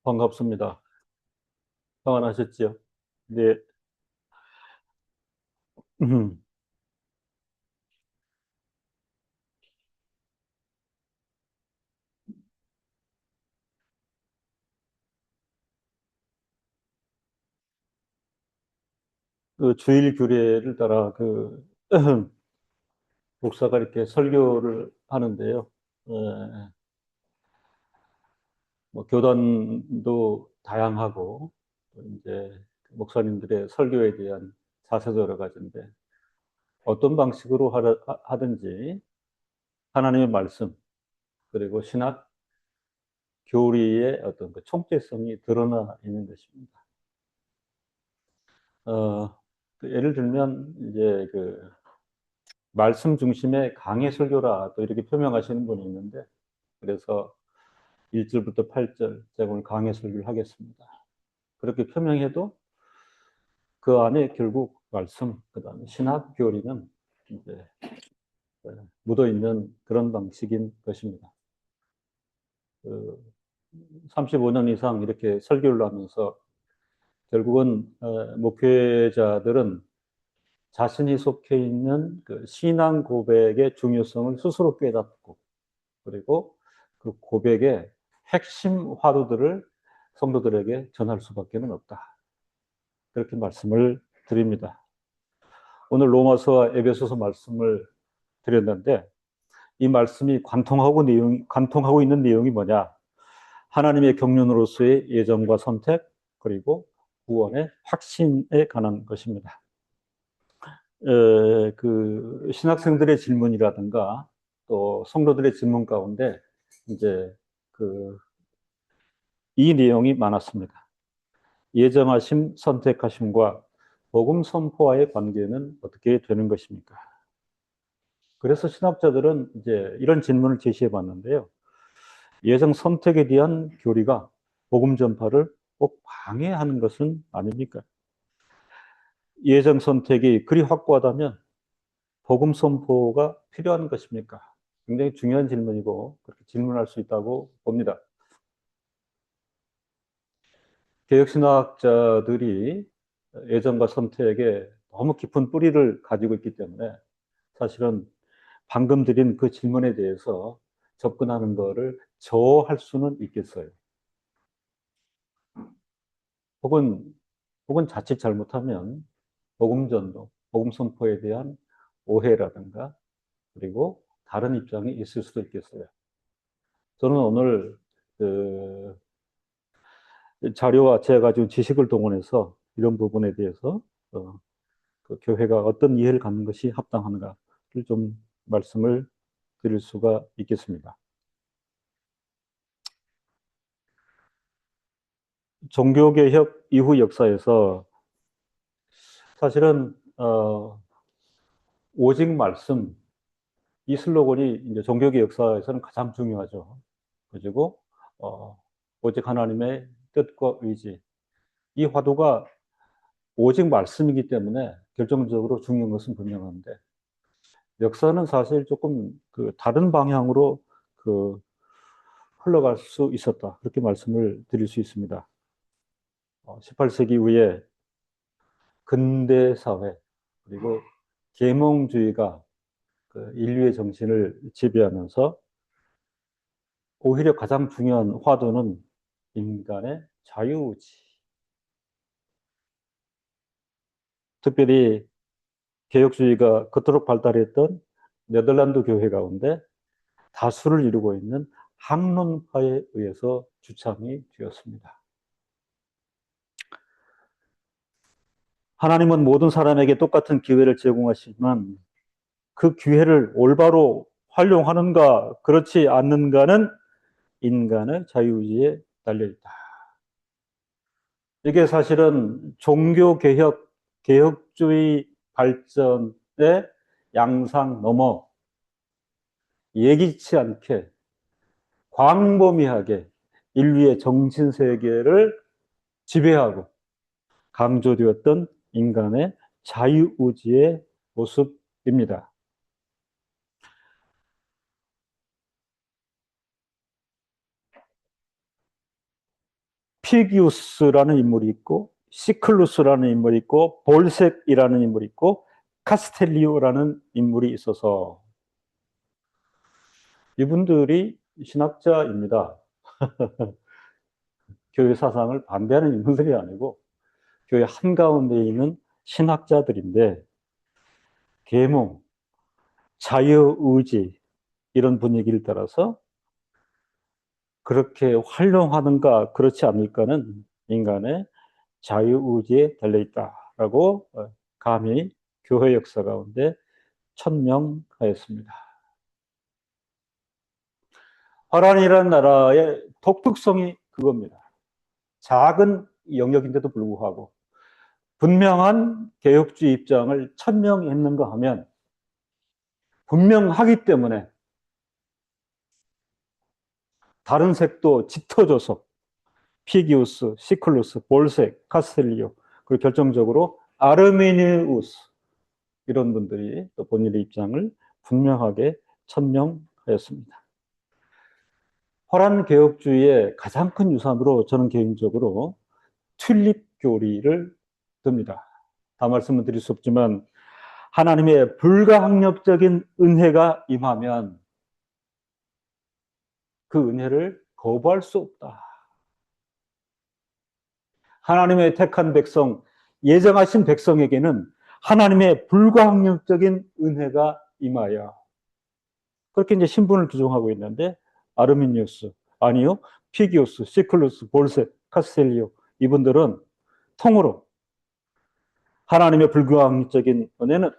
반갑습니다. 평안하셨지요? 네. 그 주일 규례를 따라 목사가 이렇게 설교를 하는데요. 에, 뭐 교단도 다양하고 또 이제 목사님들의 설교에 대한 자세도 여러 가지인데 어떤 방식으로 하든지 하나님의 말씀 그리고 신학 교리의 어떤 그 총체성이 드러나 있는 것입니다. 어, 예를 들면 이제 말씀 중심의 강해 설교라 또 이렇게 표명하시는 분이 있는데 그래서 1절부터 8절 제가 오늘 강해 설교를 하겠습니다. 그렇게 표명해도 그 안에 결국 말씀 그다음에 신학 교리는 이제 묻어 있는 그런 방식인 것입니다. 그 35년 이상 이렇게 설교를 하면서 결국은 목회자들은 자신이 속해 있는 그 신앙 고백의 중요성을 스스로 깨닫고 그리고 그 고백의 핵심 화두들을 성도들에게 전할 수밖에 없다. 그렇게 말씀을 드립니다. 오늘 로마서와 에베소서 말씀을 드렸는데 이 말씀이 관통하고 있는 내용이 뭐냐? 하나님의 경륜으로서의 예정과 선택 그리고 구원의 확신에 관한 것입니다. 그 신학생들의 질문이라든가 또 성도들의 질문 가운데 이제 그 이 내용이 많았습니다. 예정하심, 선택하심과 복음 선포와의 관계는 어떻게 되는 것입니까? 그래서 신학자들은 이제 이런 질문을 제시해 봤는데요. 예정 선택에 대한 교리가 복음 전파를 꼭 방해하는 것은 아닙니까? 예정 선택이 그리 확고하다면 복음 선포가 필요한 것입니까? 굉장히 중요한 질문이고 그렇게 질문할 수 있다고 봅니다. 개혁신학자들이 예정과 선택에 너무 깊은 뿌리를 가지고 있기 때문에 사실은 방금 드린 그 질문에 대해서 접근하는 거를 저할 수는 있겠어요. 혹은 자칫 잘못하면 복음 전도, 복음 선포에 대한 오해라든가 그리고 다른 입장이 있을 수도 있겠어요. 저는 오늘 그 자료와 제가 가지고 지식을 동원해서 이런 부분에 대해서 그 교회가 어떤 이해를 갖는 것이 합당한가를 좀 말씀을 드릴 수가 있겠습니다. 종교개혁 이후 역사에서 사실은 오직 말씀 이 슬로건이 이제 종교개혁 역사에서는 가장 중요하죠. 그리고 어, 오직 하나님의 뜻과 의지 이 화두가 오직 말씀이기 때문에 결정적으로 중요한 것은 분명한데 역사는 사실 조금 그 다른 방향으로 그 흘러갈 수 있었다. 그렇게 말씀을 드릴 수 있습니다. 18세기 이후에 근대 사회 그리고 계몽주의가 그 인류의 정신을 지배하면서 오히려 가장 중요한 화두는 인간의 자유의지. 특별히 개혁주의가 그토록 발달했던 네덜란드 교회 가운데 다수를 이루고 있는 학론파에 의해서 주창이 되었습니다. 하나님은 모든 사람에게 똑같은 기회를 제공하시지만 그 기회를 올바로 활용하는가 그렇지 않는가는 인간의 자유의지에 달려있다. 이게 사실은 종교개혁, 개혁주의 발전의 양상 넘어 예기치 않게 광범위하게 인류의 정신세계를 지배하고 강조되었던 인간의 자유의지의 모습입니다. 피기우스라는 인물이 있고, 시클루스라는 인물이 있고, 볼색이라는 인물이 있고, 카스텔리오라는 인물이 있어서 이분들이 신학자입니다. 교회 사상을 반대하는 인물들이 아니고 교회 한가운데 있는 신학자들인데, 계몽, 자유의지 이런 분위기를 따라서 그렇게 활용하는가 그렇지 않을까는 인간의 자유의지에 달려있다라고 감히 교회 역사 가운데 천명하였습니다. 화란이라는 나라의 독특성이 그겁니다. 작은 영역인데도 불구하고 분명한 개혁주의 입장을 천명했는가 하면 분명하기 때문에 다른 색도 짙어져서 피기우스, 시클루스, 볼색, 카스텔리오, 그리고 결정적으로 아르미니우스 이런 분들이 또 본인의 입장을 분명하게 천명하였습니다. 화란 개혁주의의 가장 큰 유산으로 저는 개인적으로 튤립 교리를 듭니다. 다 말씀을 드릴 수 없지만 하나님의 불가항력적인 은혜가 임하면 그 은혜를 거부할 수 없다. 하나님의 택한 백성, 예정하신 백성에게는 하나님의 불가항력적인 은혜가 임하여, 그렇게 이제 신분을 규정하고 있는데, 아르미니우스, 아니요, 피기우스, 시클루스, 볼세, 카스텔리오 이분들은 통으로 하나님의 불가항력적인 은혜는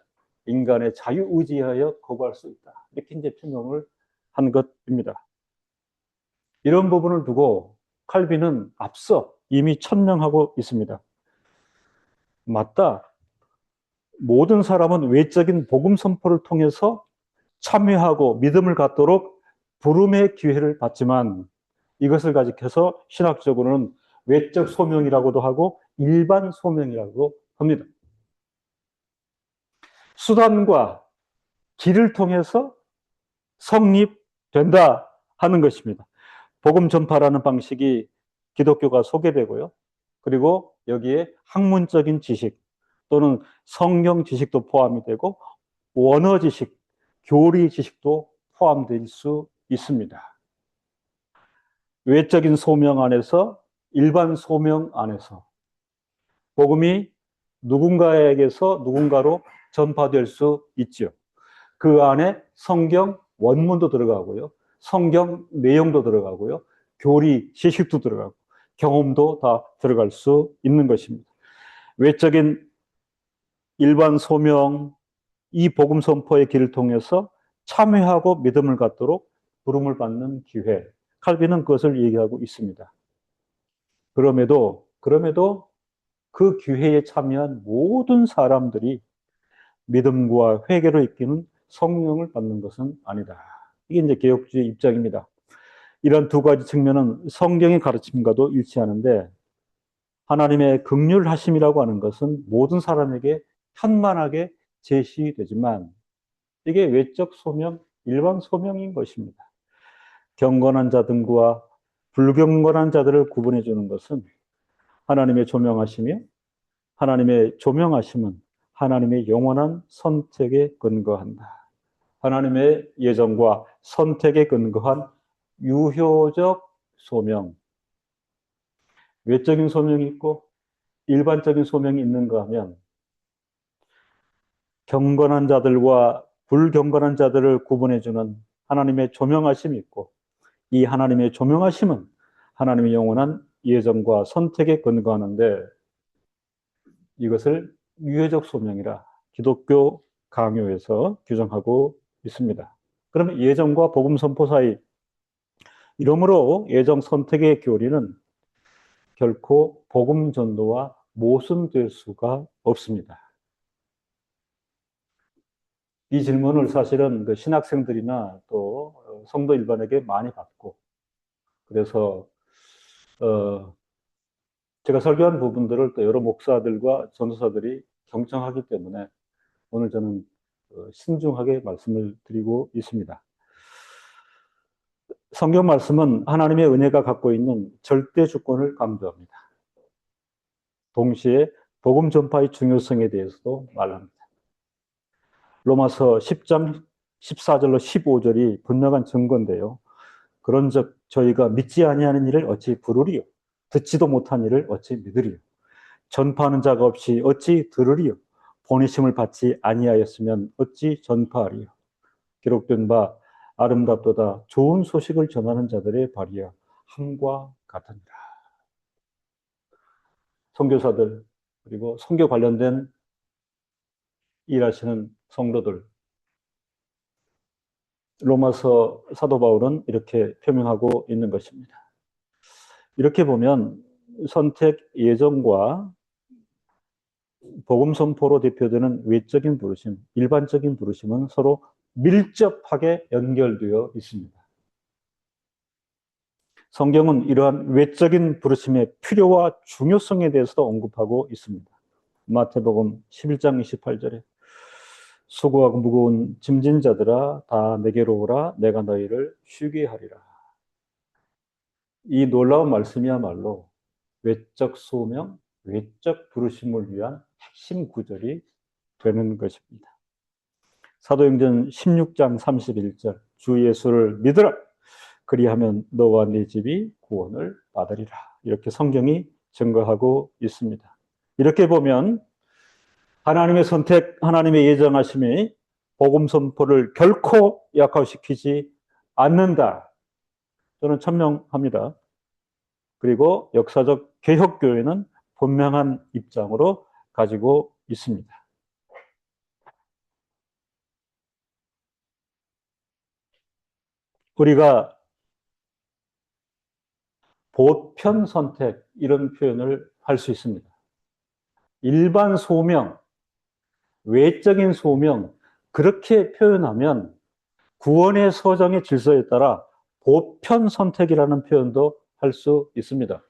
인간의 자유의지하여 거부할 수 있다. 이렇게 이제 표명을 한 것입니다. 이런 부분을 두고 칼빈은 앞서 이미 천명하고 있습니다. 맞다. 모든 사람은 외적인 복음 선포를 통해서 참여하고 믿음을 갖도록 부름의 기회를 받지만, 이것을 가지켜서 신학적으로는 외적 소명이라고도 하고 일반 소명이라고 합니다. 수단과 길을 통해서 성립된다 하는 것입니다. 복음 전파라는 방식이 기독교가 소개되고요. 그리고 여기에 학문적인 지식 또는 성경 지식도 포함이 되고 원어 지식, 교리 지식도 포함될 수 있습니다. 외적인 소명 안에서, 일반 소명 안에서 복음이 누군가에게서 누군가로 전파될 수 있죠. 그 안에 성경 원문도 들어가고요. 성경 내용도 들어가고요. 교리 지식도 들어가고 경험도 다 들어갈 수 있는 것입니다. 외적인 일반 소명, 이 복음 선포의 길을 통해서 참여하고 믿음을 갖도록 부름을 받는 기회. 칼빈은 그것을 얘기하고 있습니다. 그럼에도 그 기회에 참여한 모든 사람들이 믿음과 회개로 이끄는 성령을 받는 것은 아니다. 이게 이제 개혁주의 입장입니다. 이런 두 가지 측면은 성경의 가르침과도 일치하는데, 하나님의 긍휼하심이라고 하는 것은 모든 사람에게 현만하게 제시되지만 이게 외적 소명, 일반 소명인 것입니다. 경건한 자들과 불경건한 자들을 구분해 주는 것은 하나님의 조명하심이요. 하나님의 조명하심은 하나님의 영원한 선택에 근거한다. 하나님의 예정과 선택에 근거한 유효적 소명, 외적인 소명이 있고 일반적인 소명이 있는가 하면 경건한 자들과 불경건한 자들을 구분해주는 하나님의 조명하심이 있고, 이 하나님의 조명하심은 하나님의 영원한 예정과 선택에 근거하는데, 이것을 유해적 소명이라 기독교 강요에서 규정하고 있습니다. 그러면 예정과 복음 선포 사이, 이러므로 예정 선택의 교리는 결코 복음 전도와 모순될 수가 없습니다. 이 질문을 사실은 그 신학생들이나 또 성도 일반에게 많이 받고, 그래서 제가 설교한 부분들을 또 여러 목사들과 전도사들이 경청하기 때문에 오늘 저는 신중하게 말씀을 드리고 있습니다. 성경 말씀은 하나님의 은혜가 갖고 있는 절대 주권을 강조합니다. 동시에 복음 전파의 중요성에 대해서도 말합니다. 로마서 10장 14절로 15절이 분명한 증거인데요. 그런즉 저희가 믿지 아니하는 일을 어찌 부르리요? 듣지도 못한 일을 어찌 믿으리요? 전파하는 자가 없이 어찌 들으리요? 보내심을 받지 아니하였으면 어찌 전파하리요? 기록된 바 아름답도다 좋은 소식을 전하는 자들의 발이야 함과 같으니라. 선교사들 그리고 선교 관련된 일하시는 성도들, 로마서 사도 바울은 이렇게 표명하고 있는 것입니다. 이렇게 보면 선택 예정과 복음 선포로 대표되는 외적인 부르심, 일반적인 부르심은 서로 밀접하게 연결되어 있습니다. 성경은 이러한 외적인 부르심의 필요와 중요성에 대해서도 언급하고 있습니다. 마태복음 11장 28절에 수고하고 무거운 짐진 자들아 다 내게로 오라 내가 너희를 쉬게 하리라. 이 놀라운 말씀이야말로 외적 소명, 외적 부르심을 위한 핵심 구절이 되는 것입니다. 사도행전 16장 31절 주 예수를 믿으라 그리하면 너와 네 집이 구원을 받으리라. 이렇게 성경이 증거하고 있습니다. 이렇게 보면 하나님의 선택, 하나님의 예정하심이 복음 선포를 결코 약화시키지 않는다. 저는 천명합니다. 그리고 역사적 개혁교회는 분명한 입장으로 가지고 있습니다. 우리가 보편 선택 이런 표현을 할 수 있습니다. 일반 소명, 외적인 소명 그렇게 표현하면 구원의 서정의 질서에 따라 보편 선택이라는 표현도 할 수 있습니다.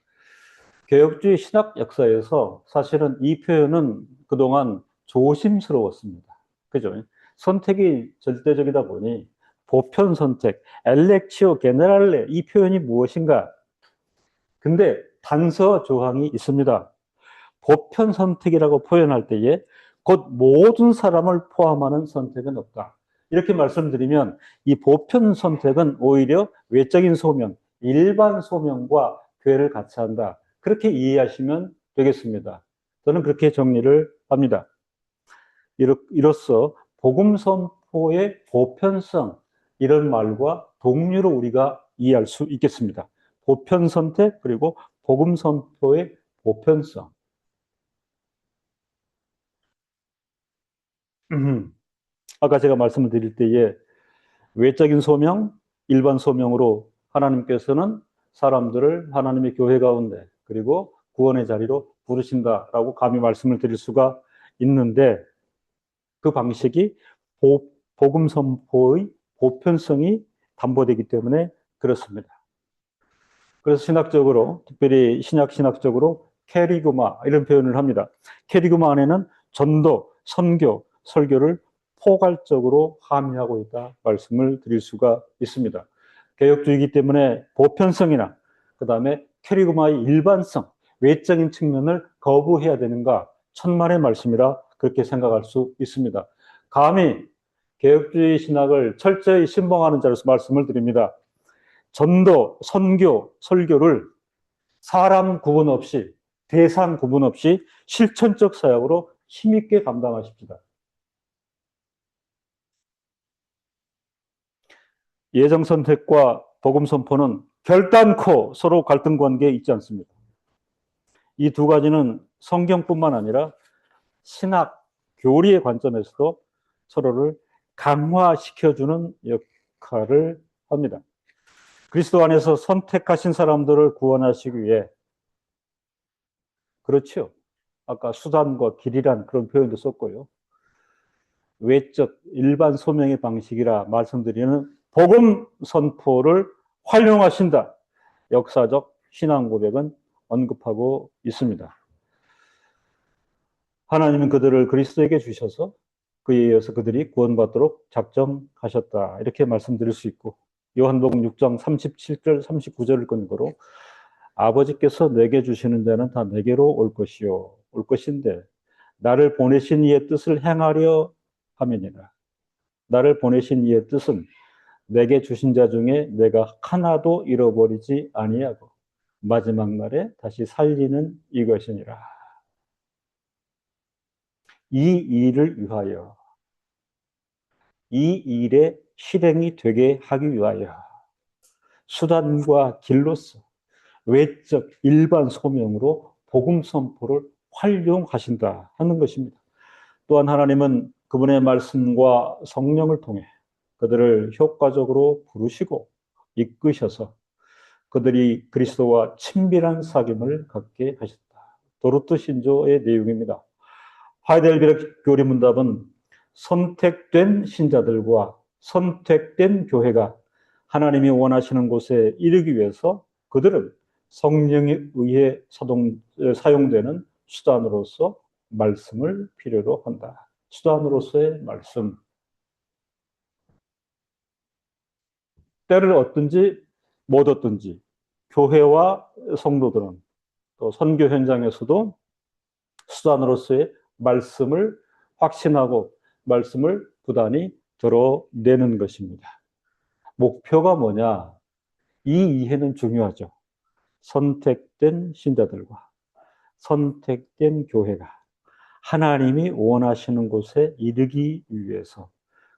개혁주의 신학 역사에서 사실은 이 표현은 그동안 조심스러웠습니다. 그죠? 선택이 절대적이다 보니 보편 선택, 엘렉치오 게네랄레 이 표현이 무엇인가? 근데 단서 조항이 있습니다. 보편 선택이라고 표현할 때에 곧 모든 사람을 포함하는 선택은 없다. 이렇게 말씀드리면 이 보편 선택은 오히려 외적인 소명, 일반 소명과 교회를 같이 한다. 그렇게 이해하시면 되겠습니다. 저는 그렇게 정리를 합니다. 이로써 복음 선포의 보편성 이런 말과 동류로 우리가 이해할 수 있겠습니다. 보편 선택 그리고 복음 선포의 보편성. 아까 제가 말씀을 드릴 때에 외적인 소명, 일반 소명으로 하나님께서는 사람들을 하나님의 교회 가운데 그리고 구원의 자리로 부르신다라고 감히 말씀을 드릴 수가 있는데 그 방식이 복음 선포의 보편성이 담보되기 때문에 그렇습니다. 그래서 신학적으로 특별히 신학적으로 캐리그마 이런 표현을 합니다. 캐리그마 안에는 전도, 선교, 설교를 포괄적으로 함유하고 있다 말씀을 드릴 수가 있습니다. 개혁주의이기 때문에 보편성이나 그다음에 캐리그마의 일반성, 외적인 측면을 거부해야 되는가 천만의 말씀이라 그렇게 생각할 수 있습니다. 감히 개혁주의 신학을 철저히 신봉하는 자로서 말씀을 드립니다. 전도, 선교, 설교를 사람 구분 없이 대상 구분 없이 실천적 사역으로 힘있게 감당하십시다. 예정 선택과 복음 선포는 결단코 서로 갈등 관계에 있지 않습니다. 이 두 가지는 성경뿐만 아니라 신학, 교리의 관점에서도 서로를 강화시켜주는 역할을 합니다. 그리스도 안에서 선택하신 사람들을 구원하시기 위해 그렇죠. 아까 수단과 길이란 그런 표현도 썼고요. 외적 일반 소명의 방식이라 말씀드리는 복음 선포를 활용하신다. 역사적 신앙 고백은 언급하고 있습니다. 하나님은 그들을 그리스도에게 주셔서 그에 의해서 그들이 구원받도록 작정하셨다. 이렇게 말씀드릴 수 있고 요한복음 6장 37절, 39절을 근거로 아버지께서 내게 주시는 자는 다 내게로 올 것이요. 올 것인데 나를 보내신 이의 뜻을 행하려 함이니라. 나를 보내신 이의 뜻은 내게 주신 자 중에 내가 하나도 잃어버리지 아니하고 마지막 날에 다시 살리는 이것이니라. 이 일을 위하여, 이 일의 실행이 되게 하기 위하여 수단과 길로서 외적 일반 소명으로 복음 선포를 활용하신다 하는 것입니다. 또한 하나님은 그분의 말씀과 성령을 통해 그들을 효과적으로 부르시고 이끄셔서 그들이 그리스도와 친밀한 사귐을 갖게 하셨다. 도르트 신조의 내용입니다. 하이델베르크 교리문답은 선택된 신자들과 선택된 교회가 하나님이 원하시는 곳에 이르기 위해서 그들은 성령에 의해 사용되는 수단으로서 말씀을 필요로 한다. 수단으로서의 말씀. 때를 얻든지 못 얻든지 교회와 성도들은 또 선교 현장에서도 수단으로서의 말씀을 확신하고 말씀을 부단히 드러내는 것입니다. 목표가 뭐냐? 이 이해는 중요하죠. 선택된 신자들과 선택된 교회가 하나님이 원하시는 곳에 이르기 위해서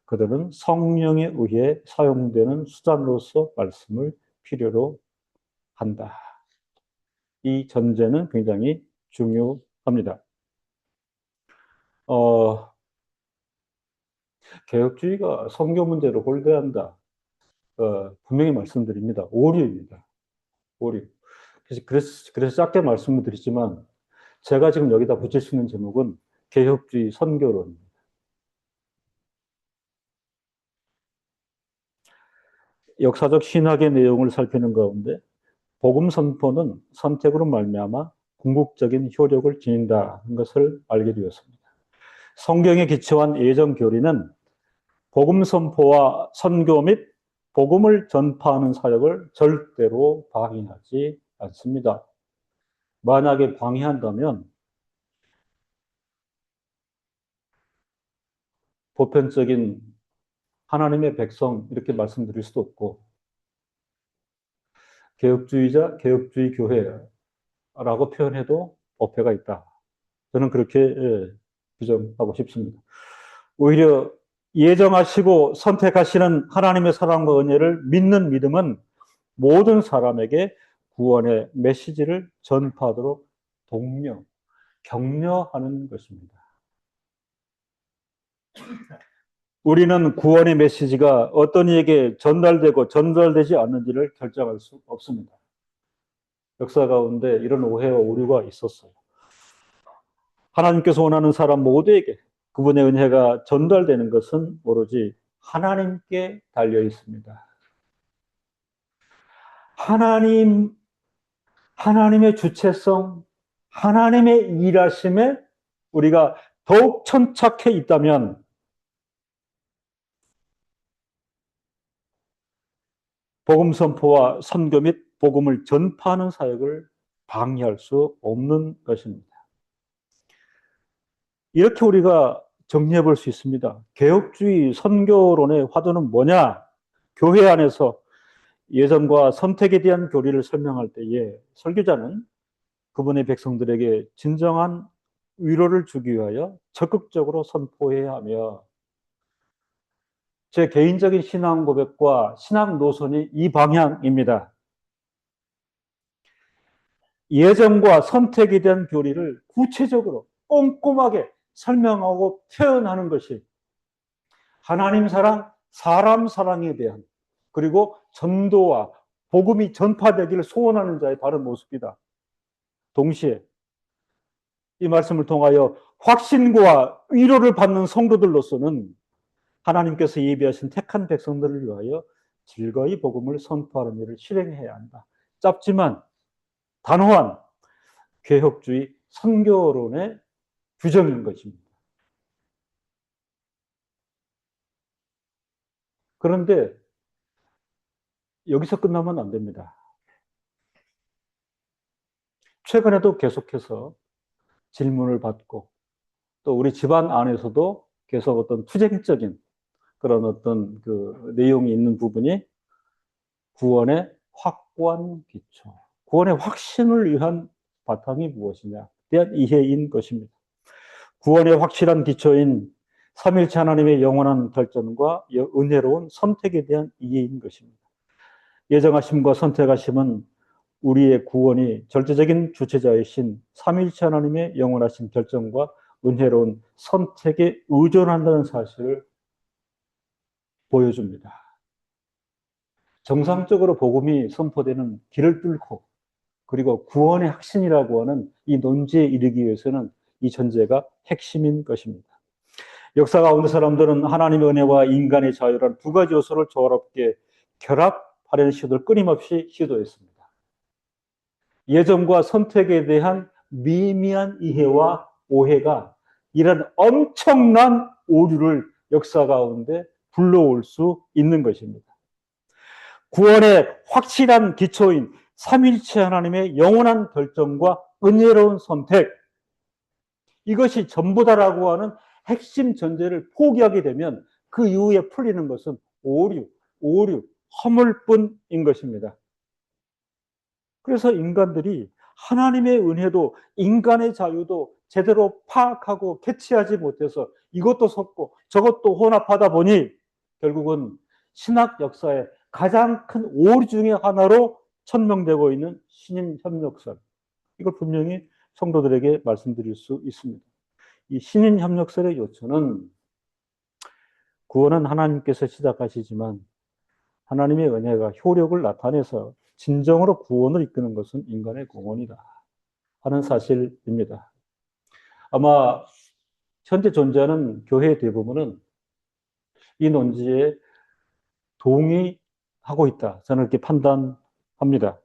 그들은 성령에 의해 사용되는 수단으로서 말씀을 필요로 한다. 이 전제는 굉장히 중요합니다. 개혁주의가 선교 문제를 홀대한다. 분명히 말씀드립니다. 오류입니다. 오류. 그래서 짧게 말씀을 드리지만 제가 지금 여기다 붙일 수 있는 제목은 개혁주의 선교론입니다. 역사적 신학의 내용을 살피는 가운데 복음 선포는 선택으로 말미암아 궁극적인 효력을 지닌다는 것을 알게 되었습니다. 성경에 기초한 예정 교리는 복음 선포와 선교 및 복음을 전파하는 사역을 절대로 방해하지 않습니다. 만약에 방해한다면 보편적인 하나님의 백성 이렇게 말씀드릴 수도 없고 개혁주의자, 개혁주의 교회라고 표현해도 어폐가 있다. 저는 그렇게 규정하고 싶습니다. 오히려 예정하시고 선택하시는 하나님의 사랑과 은혜를 믿는 믿음은 모든 사람에게 구원의 메시지를 전파하도록 독려, 격려하는 것입니다. 우리는 구원의 메시지가 어떤 이에게 전달되고 전달되지 않는지를 결정할 수 없습니다. 역사 가운데 이런 오해와 오류가 있었어요. 하나님께서 원하는 사람 모두에게 그분의 은혜가 전달되는 것은 오로지 하나님께 달려 있습니다. 하나님의 주체성, 하나님의 일하심에 우리가 더욱 천착해 있다면 복음 선포와 선교 및 복음을 전파하는 사역을 방해할 수 없는 것입니다. 이렇게 우리가 정리해 볼 수 있습니다. 개혁주의 선교론의 화두는 뭐냐? 교회 안에서 예정과 선택에 대한 교리를 설명할 때에 설교자는 그분의 백성들에게 진정한 위로를 주기 위하여 적극적으로 선포해야 하며 제 개인적인 신앙 고백과 신앙 노선이 이 방향입니다. 예정과 선택에 대한 교리를 구체적으로 꼼꼼하게 설명하고 표현하는 것이 하나님 사랑, 사람 사랑에 대한 그리고 전도와 복음이 전파되기를 소원하는 자의 다른 모습이다. 동시에 이 말씀을 통하여 확신과 위로를 받는 성도들로서는 하나님께서 예비하신 택한 백성들을 위하여 즐거이 복음을 선포하는 일을 실행해야 한다. 짧지만 단호한 개혁주의 선교론의 규정인 것입니다. 그런데 여기서 끝나면 안 됩니다. 최근에도 계속해서 질문을 받고 또 우리 집안 안에서도 계속 어떤 투쟁적인 그런 어떤 그 내용이 있는 부분이 구원의 확고한 기초, 구원의 확신을 위한 바탕이 무엇이냐 대한 이해인 것입니다. 구원의 확실한 기초인 삼일체 하나님의 영원한 결정과 은혜로운 선택에 대한 이해인 것입니다. 예정하심과 선택하심은 우리의 구원이 절대적인 주체자이신 삼일체 하나님의 영원하신 결정과 은혜로운 선택에 의존한다는 사실을 보여줍니다. 정상적으로 복음이 선포되는 길을 뚫고 그리고 구원의 확신이라고 하는 이 논지에 이르기 위해서는 이 전제가 핵심인 것입니다. 역사 가운데 사람들은 하나님의 은혜와 인간의 자유라는 두 가지 요소를 조화롭게 결합하려는 시도를 끊임없이 시도했습니다. 예정과 선택에 대한 미미한 이해와 오해가 이런 엄청난 오류를 역사 가운데 불러올 수 있는 것입니다. 구원의 확실한 기초인 삼일체 하나님의 영원한 결정과 은혜로운 선택, 이것이 전부다라고 하는 핵심 전제를 포기하게 되면 그 이후에 풀리는 것은 오류, 허물뿐인 것입니다. 그래서 인간들이 하나님의 은혜도 인간의 자유도 제대로 파악하고 캐치하지 못해서 이것도 섞고 저것도 혼합하다 보니 결국은 신학 역사의 가장 큰 오류 중에 하나로 천명되고 있는 신인 협력설. 이걸 분명히 성도들에게 말씀드릴 수 있습니다. 이 신인 협력설의 요초는 구원은 하나님께서 시작하시지만 하나님의 은혜가 효력을 나타내서 진정으로 구원을 이끄는 것은 인간의 공헌이다 하는 사실입니다. 아마 현재 존재하는 교회의 대부분은 이 논지에 동의하고 있다. 저는 이렇게 판단합니다.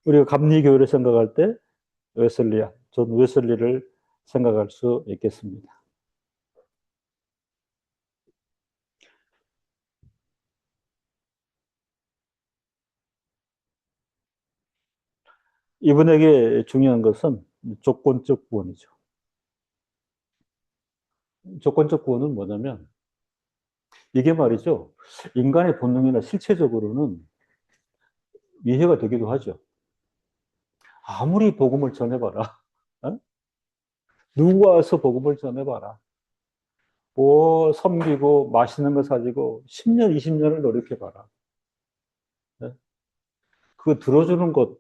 우리가 감리교회를 생각할 때 존 웨슬리를 생각할 수 있겠습니다. 이분에게 중요한 것은 조건적 구원이죠. 조건적 구원은 뭐냐면 이게 말이죠. 인간의 본능이나 실체적으로는 이해가 되기도 하죠. 아무리 복음을 전해봐라. 어? 누구 와서 복음을 전해봐라. 뭐 섬기고 맛있는 거 사주고 10년, 20년을 노력해봐라. 네? 그거 들어주는 것.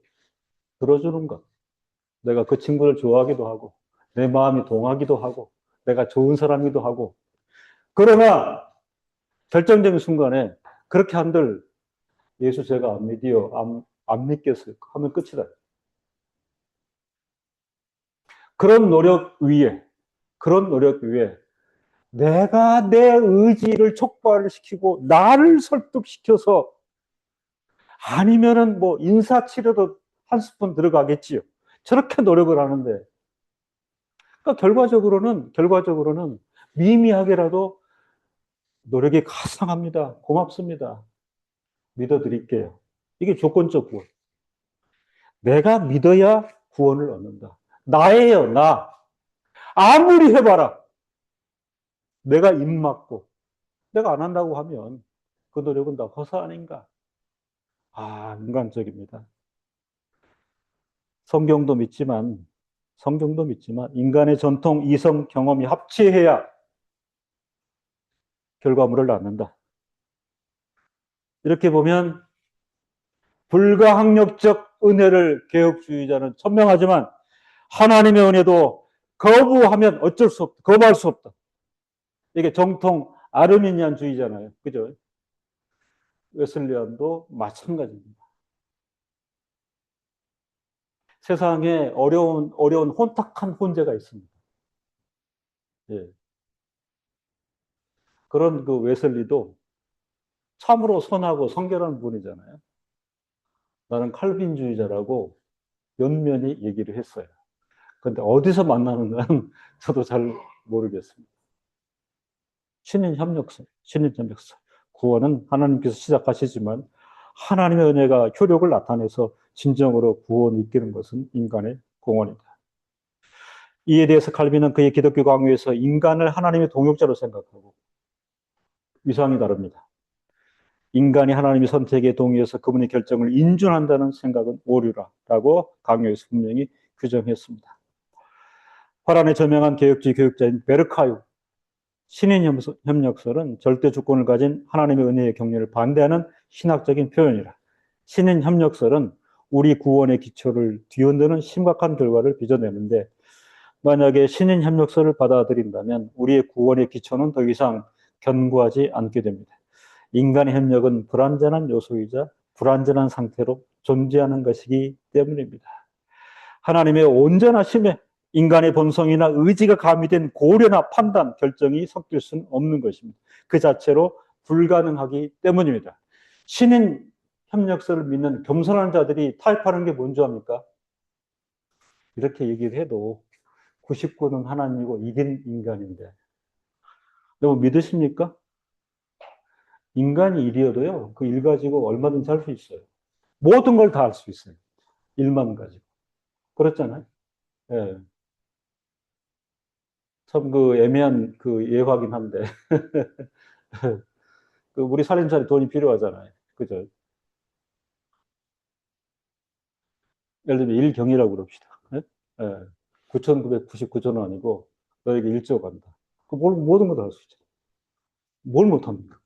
내가 그 친구를 좋아하기도 하고, 내 마음이 동하기도 하고, 내가 좋은 사람이기도 하고. 그러나 결정적인 순간에 그렇게 한들 예수 제가 안 믿어요. 안 믿겠어요. 하면 끝이다. 그런 노력 위에 내가 내 의지를 촉발을 시키고 나를 설득시켜서 아니면은 뭐 인사치레도 한 스푼 들어가겠지요. 저렇게 노력을 하는데 그러니까 결과적으로는 미미하게라도 노력이 가상합니다. 고맙습니다. 믿어드릴게요. 이게 조건적 구원. 내가 믿어야 구원을 얻는다. 나예요, 나. 아무리 해봐라. 내가 입 막고 내가 안 한다고 하면 그 노력은 다 허사 아닌가? 인간적입니다. 성경도 믿지만 인간의 전통, 이성, 경험이 합치해야 결과물을 낳는다. 이렇게 보면 불가항력적 은혜를 개혁주의자는 천명하지만 하나님의 은혜도 거부하면 어쩔 수 없다. 거부할 수 없다. 이게 정통 아르미니안주의잖아요. 그죠? 웨슬리안도 마찬가지입니다. 세상에 어려운 혼탁한 혼재가 있습니다. 예. 그런 그 웨슬리도 참으로 선하고 성결한 분이잖아요. 나는 칼빈주의자라고 연면히 얘기를 했어요. 근데 어디서 만나는가는 저도 잘 모르겠습니다. 신인협력서. 구원은 하나님께서 시작하시지만 하나님의 은혜가 효력을 나타내서 진정으로 구원을 이끄는 것은 인간의 공헌이다. 이에 대해서 칼빈은 그의 기독교 강요에서 인간을 하나님의 동역자로 생각하고 위상이 다릅니다. 인간이 하나님의 선택에 동의해서 그분의 결정을 인준한다는 생각은 오류라라고 강요에서 분명히 규정했습니다. 화란에 저명한 개혁주의 교육자인 베르카유 신인협력설은 절대 주권을 가진 하나님의 은혜의 경륜을 반대하는 신학적인 표현이라. 신인협력설은 우리 구원의 기초를 뒤흔드는 심각한 결과를 빚어내는데 만약에 신인협력설을 받아들인다면 우리의 구원의 기초는 더 이상 견고하지 않게 됩니다. 인간의 협력은 불완전한 요소이자 불완전한 상태로 존재하는 것이기 때문입니다. 하나님의 온전하심에 인간의 본성이나 의지가 가미된 고려나 판단, 결정이 섞일 수는 없는 것입니다. 그 자체로 불가능하기 때문입니다. 신인 협력설을 믿는 겸손한 자들이 타협하는 게 뭔지 압니까? 이렇게 얘기를 해도 99는 하나님이고 1인 인간인데 여러분 믿으십니까? 인간이 일이어도요, 그 일 가지고 얼마든지 할 수 있어요. 모든 걸 다 할 수 있어요. 일만 가지고. 그렇잖아요. 예. 참 그 애매한 그 예화긴 한데. 그 우리 살림살이 돈이 필요하잖아요. 그죠? 예를 들면 일경이라고 그럽시다. 예? 예. 9,999천 원이고 너에게 1조 간다. 그 모든 거 다 할 수 있죠. 뭘 못합니까?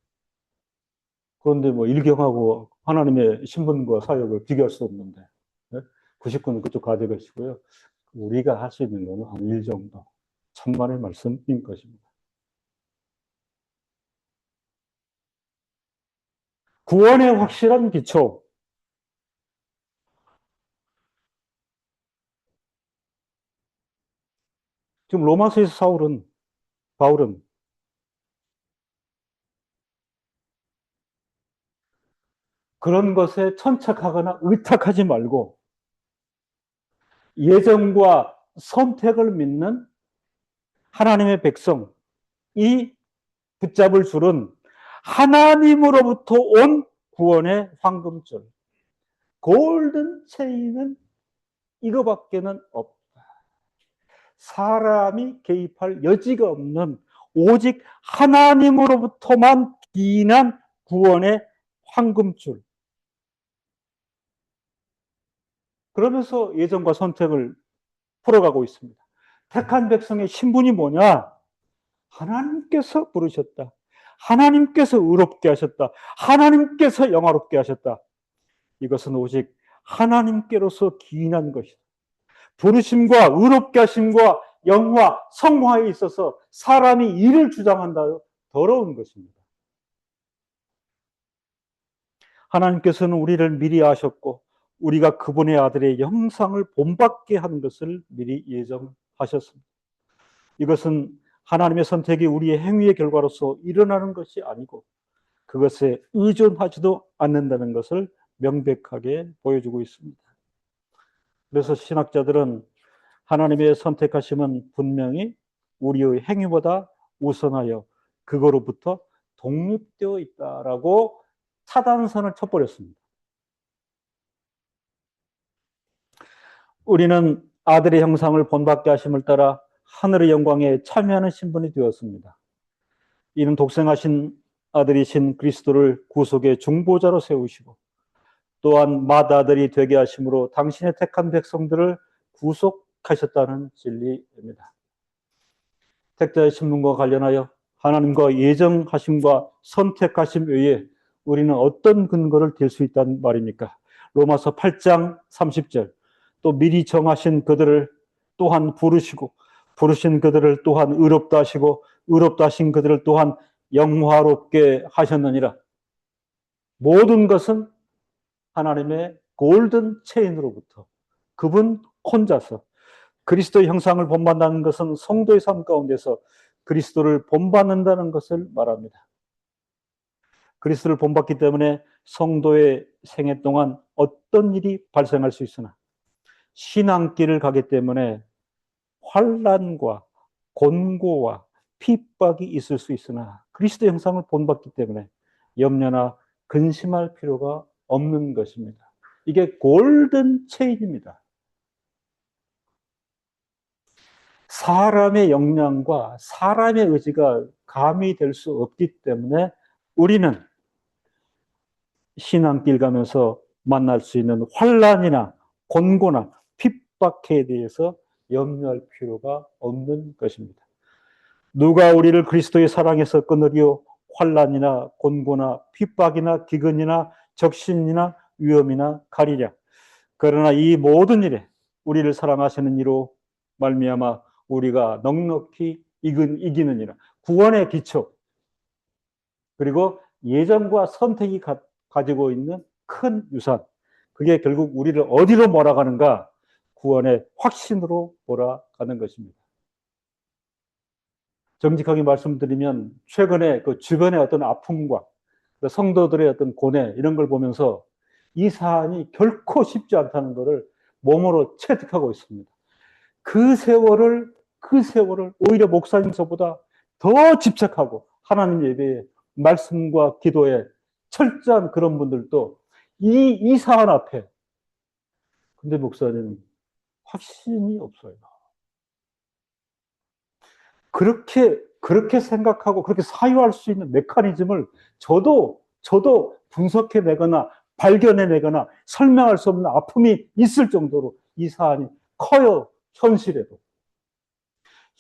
그런데 뭐 일경하고 하나님의 신분과 사역을 비교할 수 없는데. 예? 99는 그쪽 가져가시고요. 우리가 할 수 있는 거는 한 1 정도. 천만의 말씀인 것입니다. 구원의 확실한 기초. 지금 로마서에서 바울은 그런 것에 천착하거나 의탁하지 말고 예정과 선택을 믿는 하나님의 백성이 붙잡을 줄은 하나님으로부터 온 구원의 황금줄, 골든 체인은 이거밖에는 없다. 사람이 개입할 여지가 없는 오직 하나님으로부터만 기인한 구원의 황금줄. 그러면서 예정과 선택을 풀어가고 있습니다. 택한 백성의 신분이 뭐냐? 하나님께서 부르셨다. 하나님께서 의롭게 하셨다. 하나님께서 영화롭게 하셨다. 이것은 오직 하나님께로서 기인한 것이다. 부르심과 의롭게 하심과 영화, 성화에 있어서 사람이 이를 주장한다. 더러운 것입니다. 하나님께서는 우리를 미리 아셨고 우리가 그분의 아들의 형상을 본받게 하는 것을 미리 예정하셨습니다. 이것은 하나님의 선택이 우리의 행위의 결과로서 일어나는 것이 아니고 그것에 의존하지도 않는다는 것을 명백하게 보여주고 있습니다. 그래서 신학자들은 하나님의 선택하심은 분명히 우리의 행위보다 우선하여 그거로부터 독립되어 있다라고 차단선을 쳐버렸습니다. 우리는 아들의 형상을 본받게 하심을 따라 하늘의 영광에 참여하는 신분이 되었습니다. 이는 독생하신 아들이신 그리스도를 구속의 중보자로 세우시고 또한 맏아들이 되게 하심으로 당신의 택한 백성들을 구속하셨다는 진리입니다. 택자의 신분과 관련하여 하나님과 예정하심과 선택하심 외에 우리는 어떤 근거를 댈 수 있다는 말입니까? 로마서 8장 30절 또 미리 정하신 그들을 또한 부르시고 부르신 그들을 또한 의롭다 하시고 의롭다 하신 그들을 또한 영화롭게 하셨느니라. 모든 것은 하나님의 골든 체인으로부터 그분 혼자서 그리스도의 형상을 본받는다는 것은 성도의 삶 가운데서 그리스도를 본받는다는 것을 말합니다. 그리스도를 본받기 때문에 성도의 생애 동안 어떤 일이 발생할 수 있으나 신앙길을 가기 때문에 환난과 곤고와 핍박이 있을 수 있으나 그리스도 형상을 본받기 때문에 염려나 근심할 필요가 없는 것입니다. 이게 골든 체인입니다. 사람의 역량과 사람의 의지가 가미될 수 없기 때문에 우리는 신앙길 가면서 만날 수 있는 환난이나 곤고나 핍박에 대해서 염려할 필요가 없는 것입니다. 누가 우리를 그리스도의 사랑에서 끊으리요? 환난이나 곤고나 핍박이나 기근이나 적신이나 위험이나 가리랴. 그러나 이 모든 일에 우리를 사랑하시는 이로 말미암아 우리가 넉넉히 이기느니라. 구원의 기초, 그리고 예정과 선택이 가지고 있는 큰 유산, 그게 결국 우리를 어디로 몰아가는가? 구원의 확신으로 몰아가는 것입니다. 정직하게 말씀드리면 최근에 그 주변의 어떤 아픔과 성도들의 어떤 고뇌 이런 걸 보면서 이 사안이 결코 쉽지 않다는 것을 몸으로 체득하고 있습니다. 그 세월을 오히려 목사님 저보다 더 집착하고 하나님 예배에 말씀과 기도에 철저한 그런 분들도 이 사안 앞에, 근데 목사님 확신이 없어요. 그렇게 생각하고 그렇게 사유할 수 있는 메커니즘을 저도 분석해내거나 발견해내거나 설명할 수 없는 아픔이 있을 정도로 이 사안이 커요, 현실에도.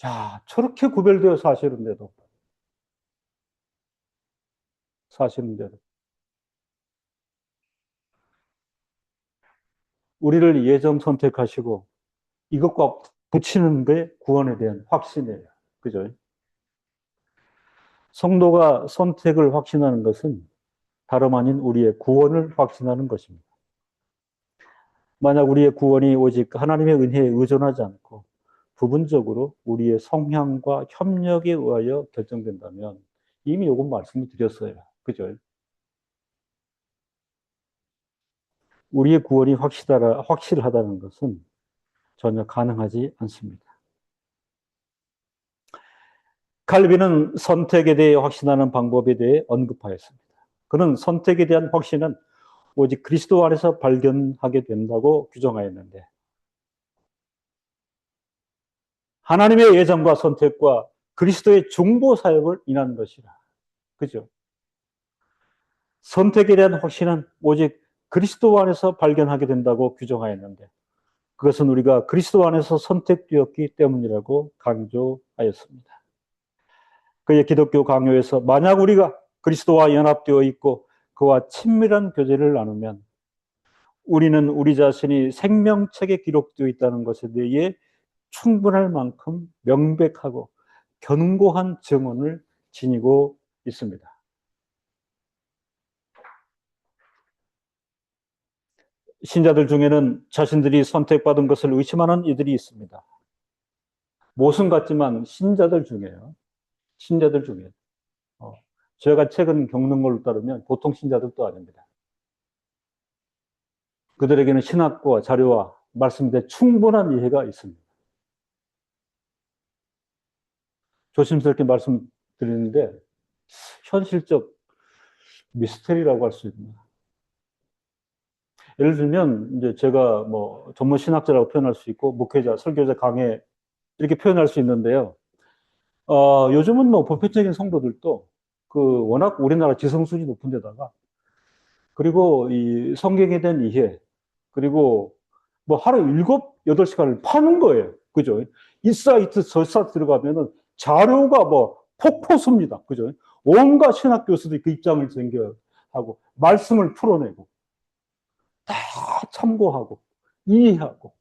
야, 저렇게 구별되어 사시는데도. 우리를 예정 선택하시고 이것과 붙이는 게 구원에 대한 확신이에요. 그죠? 성도가 선택을 확신하는 것은 다름 아닌 우리의 구원을 확신하는 것입니다. 만약 우리의 구원이 오직 하나님의 은혜에 의존하지 않고 부분적으로 우리의 성향과 협력에 의하여 결정된다면 이미 요건 말씀을 드렸어요. 그죠? 우리의 구원이 확실하다는 것은 전혀 가능하지 않습니다. 칼빈은 선택에 대해 확신하는 방법에 대해 언급하였습니다. 그는 선택에 대한 확신은 오직 그리스도 안에서 발견하게 된다고 규정하였는데, 하나님의 예정과 선택과 그리스도의 중보 사역을 인한 것이라. 그죠? 선택에 대한 확신은 오직 그리스도 안에서 발견하게 된다고 규정하였는데, 그것은 우리가 그리스도 안에서 선택되었기 때문이라고 강조하였습니다. 그의 기독교 강요에서 만약 우리가 그리스도와 연합되어 있고 그와 친밀한 교제를 나누면 우리는 우리 자신이 생명책에 기록되어 있다는 것에 대해 충분할 만큼 명백하고 견고한 증언을 지니고 있습니다. 신자들 중에는 자신들이 선택받은 것을 의심하는 이들이 있습니다. 모순 같지만 신자들 중에요. 신자들 중에. 제가 최근 겪는 걸로 따르면 보통 신자들도 아닙니다. 그들에게는 신학과 자료와 말씀에 충분한 이해가 있습니다. 조심스럽게 말씀드리는데 현실적 미스테리라고 할 수 있나. 예를 들면 이제 제가 뭐 전문 신학자라고 표현할 수 있고 목회자, 설교자, 강해 이렇게 표현할 수 있는데요. 요즘은 뭐 보편적인 성도들도 그 워낙 우리나라 지성 수준이 높은 데다가 그리고 이 성경에 대한 이해 그리고 뭐 하루 7-8시간을 파는 거예요. 그죠? 이 사이트 저 사이트 들어가면은 자료가 뭐 폭포수입니다. 그죠? 온갖 신학 교수들이 그 입장을 전개하고 말씀을 풀어내고 다 참고하고 이해하고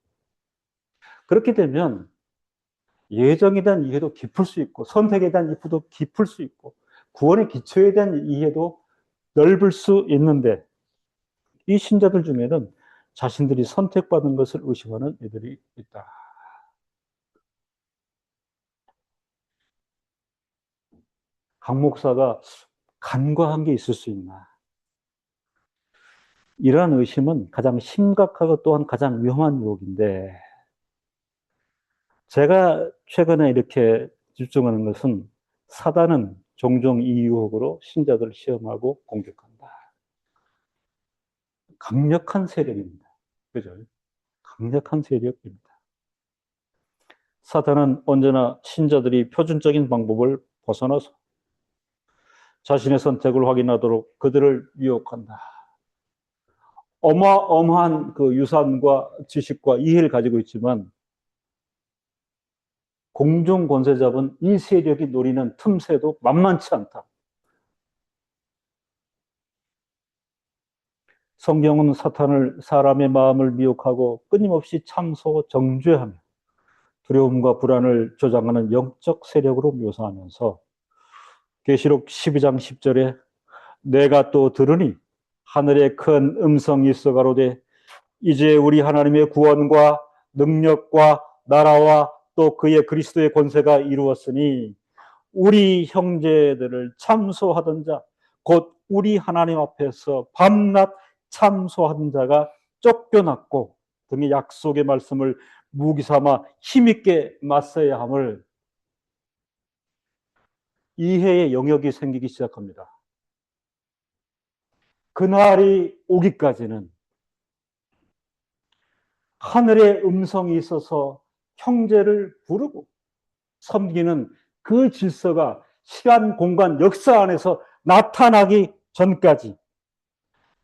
그렇게 되면 예정에 대한 이해도 깊을 수 있고 선택에 대한 이해도 깊을 수 있고 구원의 기초에 대한 이해도 넓을 수 있는데 이 신자들 중에는 자신들이 선택받은 것을 의심하는 이들이 있다. 강 목사가 간과한 게 있을 수 있나? 이러한 의심은 가장 심각하고 또한 가장 위험한 유혹인데 제가 최근에 이렇게 집중하는 것은 사단은 종종 이 유혹으로 신자들을 시험하고 공격한다. 강력한 세력입니다. 그죠? 강력한 세력입니다. 사단은 언제나 신자들이 표준적인 방법을 벗어나서 자신의 선택을 확인하도록 그들을 유혹한다. 어마어마한 그 유산과 지식과 이해를 가지고 있지만 공중 권세 잡은 이 세력이 노리는 틈새도 만만치 않다. 성경은 사탄을 사람의 마음을 미혹하고 끊임없이 참소 정죄하며 두려움과 불안을 조장하는 영적 세력으로 묘사하면서 계시록 12장 10절에 내가 또 들으니 하늘에 큰 음성이 있어 가로되 이제 우리 하나님의 구원과 능력과 나라와 또 그의 그리스도의 권세가 이루었으니 우리 형제들을 참소하던 자, 곧 우리 하나님 앞에서 밤낮 참소하던 자가 쫓겨났고 등의 약속의 말씀을 무기 삼아 힘있게 맞서야 함을 이해의 영역이 생기기 시작합니다. 그날이 오기까지는 하늘의 음성이 있어서 형제를 부르고 섬기는 그 질서가 시간, 공간, 역사 안에서 나타나기 전까지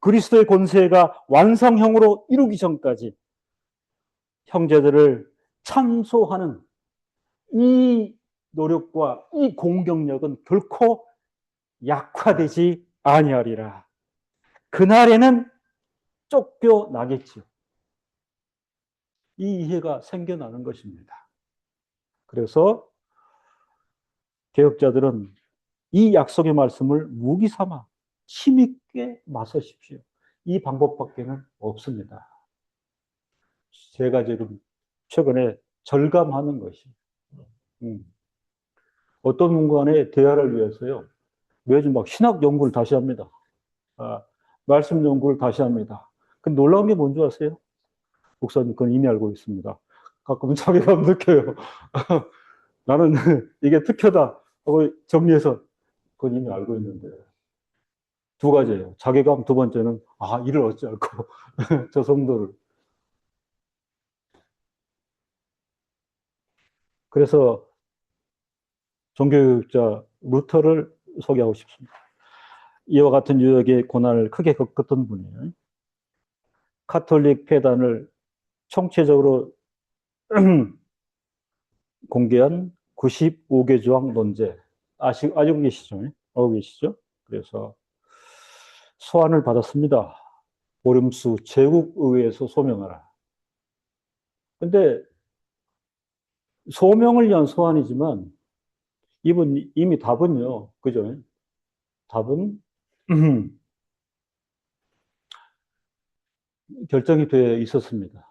그리스도의 권세가 완성형으로 이루기 전까지 형제들을 참소하는 이 노력과 이 공격력은 결코 약화되지 아니하리라. 그날에는 쫓겨나겠지요. 이 이해가 생겨나는 것입니다. 그래서 개혁자들은 이 약속의 말씀을 무기 삼아 힘있게 맞서십시오. 이 방법밖에는 없습니다. 제가 지금 최근에 절감하는 것이 어떤 분간의 대화를 위해서요. 매주 막 신학 연구를 다시 합니다. 말씀 연구를 다시 합니다. 근데 놀라운 게 뭔지 아세요? 목사님 그건 이미 알고 있습니다. 가끔은 자괴감 느껴요. 나는 이게 특효다 하고 정리해서 그건 이미 알고 있는데 두 가지예요. 자괴감 두 번째는 이를 어찌할꼬 저 성도를. 그래서 종교교육자 루터를 소개하고 싶습니다. 이와 같은 유역의 고난을 크게 겪었던 분이에요. 카톨릭 폐단을 총체적으로 공개한 95개 조항 논제. 알고 계시죠? 알고 계시죠? 그래서 소환을 받았습니다. 오름수 제국의회에서 소명하라. 근데 소명을 위한 소환이지만 이분 이미 답은요. 그죠? 답은 결정이 돼 있었습니다.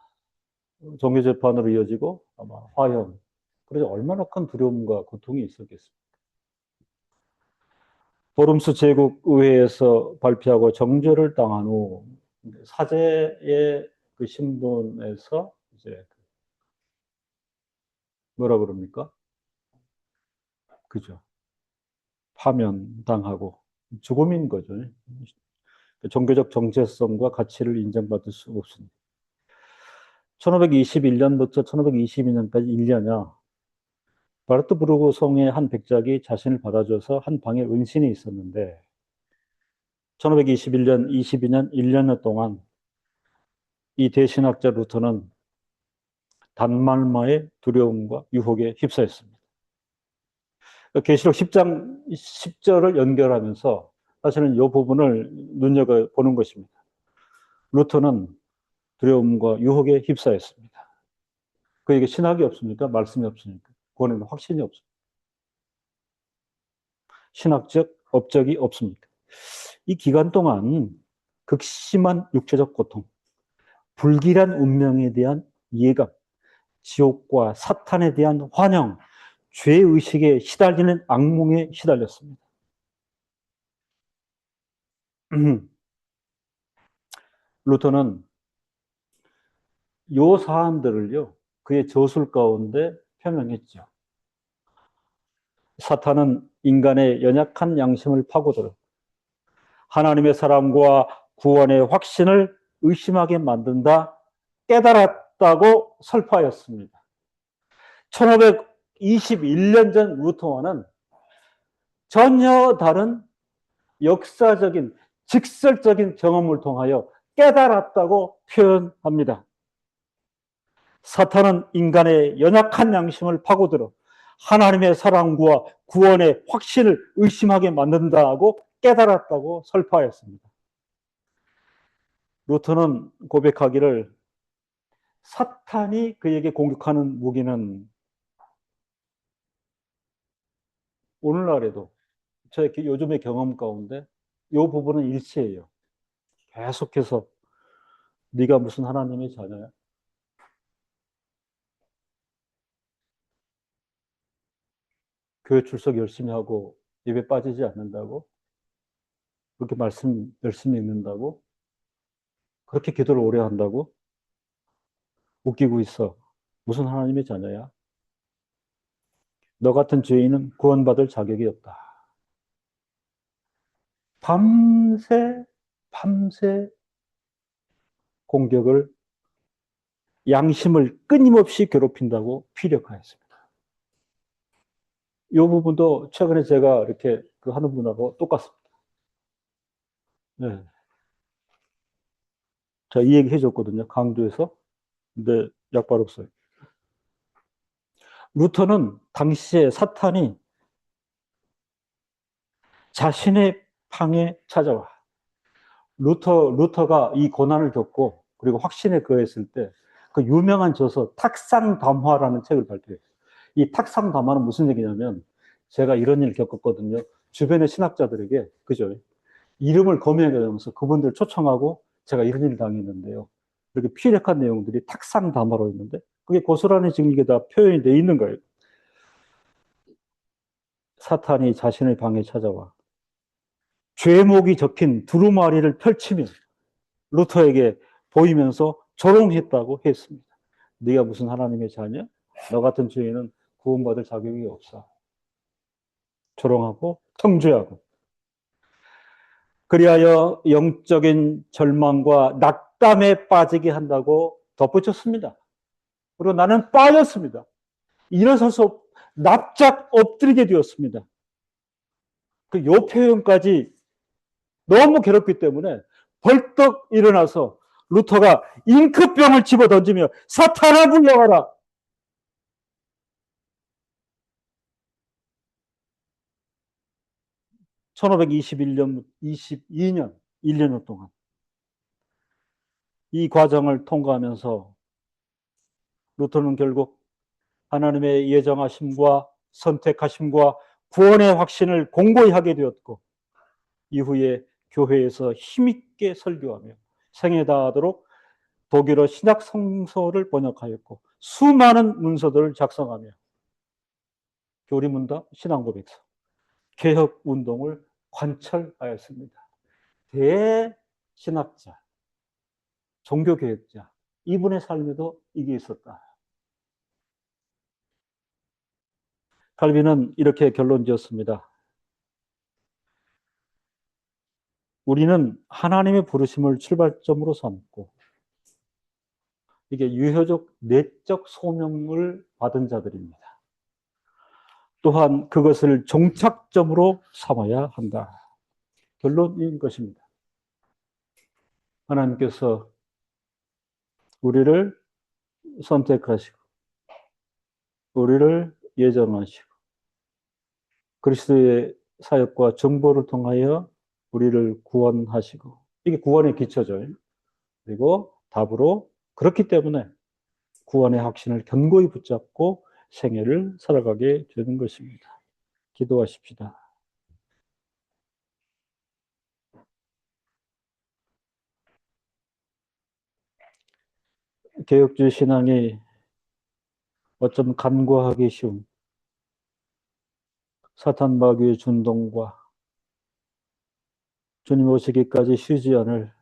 종교재판으로 이어지고 아마 화형. 그래서 얼마나 큰 두려움과 고통이 있었겠습니까? 보름수 제국의회에서 발표하고 정죄를 당한 후 사제의 그 신분에서 이제 뭐라 그럽니까? 그죠? 파면당하고 죽음인 거죠. 종교적 정체성과 가치를 인정받을 수 없습니다. 1521년부터 1522년까지 1년여 바르트부르크 성의 한 백작이 자신을 받아줘서 한 방에 은신이 있었는데 1521년, 22년 1년여 동안 이 대신학자 루터는 단말마의 두려움과 유혹에 휩싸였습니다. 계시록 10장 10절을 연결하면서 사실은 이 부분을 눈여겨보는 것입니다. 루터는 두려움과 유혹에 휩싸였습니다. 그에게 신학이 없습니까? 말씀이 없으니까. 그거는 확신이 없습니다. 신학적 업적이 없습니다. 이 기간 동안 극심한 육체적 고통, 불길한 운명에 대한 이해감, 지옥과 사탄에 대한 환영, 죄의식에 시달리는 악몽에 시달렸습니다. 루터는 요 사안들을요, 그의 저술 가운데 표명했죠. 사탄은 인간의 연약한 양심을 파고들어 하나님의 사랑과 구원의 확신을 의심하게 만든다 깨달았다고 설파하였습니다. 1521년 전 루터와는 전혀 다른 역사적인 직설적인 경험을 통하여 깨달았다고 표현합니다. 사탄은 인간의 연약한 양심을 파고들어 하나님의 사랑과 구원의 확신을 의심하게 만든다고 깨달았다고 설파하였습니다. 루터는 고백하기를 사탄이 그에게 공격하는 무기는 오늘날에도 제 요즘의 경험 가운데 이 부분은 일치해요. 계속해서 네가 무슨 하나님의 자녀야? 교회 출석 열심히 하고 예배 빠지지 않는다고? 그렇게 말씀 열심히 읽는다고? 그렇게 기도를 오래 한다고? 웃기고 있어. 무슨 하나님의 자녀야? 너 같은 죄인은 구원받을 자격이 없다. 밤새 공격을 양심을 끊임없이 괴롭힌다고 피력하였습니다. 이 부분도 최근에 제가 이렇게 그 하는 분하고 똑같습니다. 네. 자, 이 얘기 해줬거든요. 강조해서. 근데 약발 없어요. 루터는 당시에 사탄이 자신의 방에 찾아와. 루터가 이 고난을 겪고 그리고 확신에 거했을 때 그 유명한 저서 탁상담화라는 책을 발표했어요. 이 탁상담화는 무슨 얘기냐면 제가 이런 일을 겪었거든요. 주변의 신학자들에게 그죠? 이름을 검열하면서 그분들 초청하고 제가 이런 일을 당했는데요. 이렇게 피력한 내용들이 탁상담화로 있는데 그게 고스란히 지금 이게 다 표현이 돼 있는 거예요. 사탄이 자신의 방에 찾아와 죄목이 적힌 두루마리를 펼치며 루터에게 보이면서 조롱했다고 했습니다. 네가 무슨 하나님의 자녀? 너 같은 죄인은 구원받을 자격이 없어. 조롱하고 통죄하고 그리하여 영적인 절망과 낙담에 빠지게 한다고 덧붙였습니다. 그리고 나는 빠졌습니다. 일어설 수 납작 엎드리게 되었습니다. 그 요 표현까지 너무 괴롭기 때문에 벌떡 일어나서 루터가 잉크병을 집어 던지며 사탄아 물러가라. 1521년, 22년, 1년 동안 이 과정을 통과하면서 루터는 결국 하나님의 예정하심과 선택하심과 구원의 확신을 공고히 하게 되었고 이후에 교회에서 힘있게 설교하며 생애 다하도록 독일어 신약 성서를 번역하였고 수많은 문서들을 작성하며 교리문답, 신앙고백서, 개혁 운동을 관철하였습니다. 대신학자, 종교개혁자, 이분의 삶에도 이게 있었다. 칼빈은 이렇게 결론 지었습니다. 우리는 하나님의 부르심을 출발점으로 삼고 이게 유효적 내적 소명을 받은 자들입니다. 또한 그것을 종착점으로 삼아야 한다. 결론인 것입니다. 하나님께서 우리를 선택하시고 우리를 예정하시고 그리스도의 사역과 정보를 통하여 우리를 구원하시고 이게 구원의 기초죠. 그리고 답으로 그렇기 때문에 구원의 확신을 견고히 붙잡고 생애를 살아가게 되는 것입니다. 기도하십시다. 개혁주의 신앙이 어쩜 간과하기 쉬운 사탄 마귀의 준동과 주님 오시기까지 쉬지 않을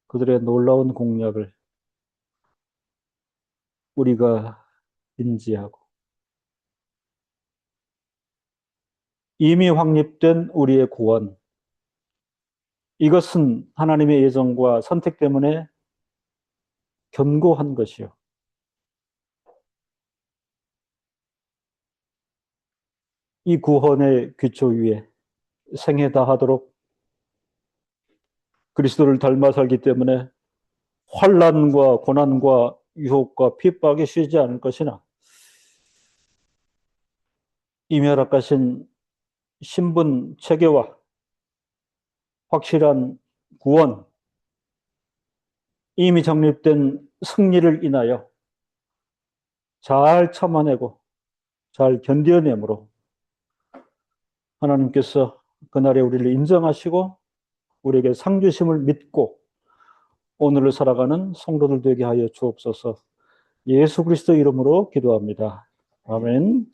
그들의 놀라운 공약을 우리가 인지하고 이미 확립된 우리의 구원, 이것은 하나님의 예정과 선택 때문에 견고한 것이요. 이 구원의 기초 위에 생애 다하도록 그리스도를 닮아 살기 때문에 환난과 고난과 유혹과 핍박이 쉬지 않을 것이나 이미 허락하신 신분 체계와 확실한 구원, 이미 정립된 승리를 인하여 잘 참아내고 잘 견뎌내므로 하나님께서 그날에 우리를 인정하시고 우리에게 상 주심을 믿고 오늘을 살아가는 성도들 되게 하여 주옵소서. 예수 그리스도 이름으로 기도합니다. 아멘.